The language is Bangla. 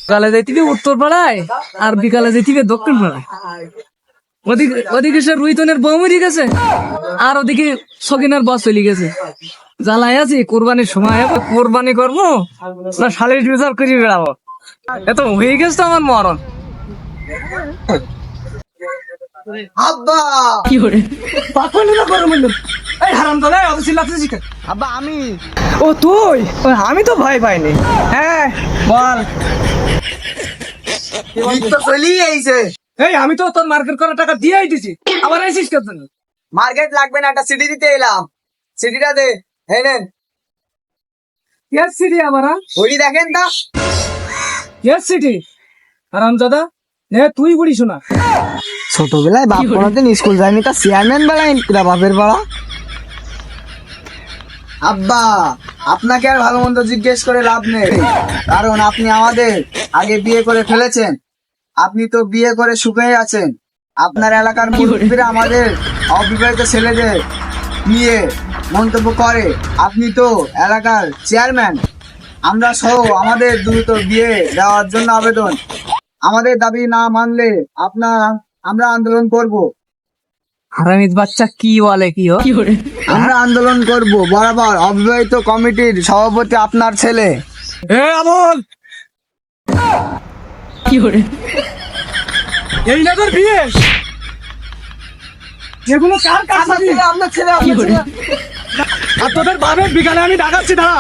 সকালে যাইতিবে উত্তর পাড়ায় আর বিকালে যাইতিবে দক্ষিণ পাড়ায়। ওদিকে সে রুইতনের বউ মরে গেছে আর ওদিকে সকিনার বস চলে গেছে। জ্বালাই আছি কোরবানির সময় কোরবানি করবো না শালির বিচার করে বেড়াবো, এত হয়ে গেছে তো আমার মরণ। আব্বা কি করে পাখি না করো বললো এই হারাম দাদা অত চিল্লাতে শিখে। আব্বা আমি ও তুই আমি তো ভয় পাইনি। হ্যাঁ বল। তো চলেই আইছে। এই আমি তো তোর মার্কেট করার টাকা দিয়েই দিছি, আবার আইসিস কেন? মার্কেট লাগবে না, একটা সিডি দিতে এলাম। সিডিটা দে। এই নেন। কেস সিটি আমার ওই দেখেন তা। কেস সিটি হারাম দাদা তুই বলিস না। ছোটবেলায় বাপ কোনোদিন স্কুল যায়নি, তা চেয়ারম্যান বেলায় বাপের পাড়া। আব্বা আপনাকে আর ভালো মন্দ জিজ্ঞেস করে লাভ নেই, কারণ আপনি আমাদের আগে বিয়ে করে ফেলেছেন। আপনি তো বিয়ে করে সুখে আছেন। আপনার এলাকার মুরব্বীরা আমাদের অবিবাহিত ছেলেদের নিয়ে মন্তব্য করে। আপনি তো এলাকার চেয়ারম্যান। আমরা সহ আমাদের দ্রুত বিয়ে দেওয়ার জন্য আবেদন। আমাদের দাবি না মানলে আমরা আন্দোলন করব। হারামিত বাচ্চা কি বলে কি আমরা আন্দোলন করব বরাবর। অবিবাহিত কমিটির সভাপতি আপনার ছেলে। আমল কি করে এই না তোর বিয়ে যেগুলো কার কাছে আপনার ছেলে আর তোদের বাপের বিকালে আমি ডাকাচ্ছি দাঁড়া।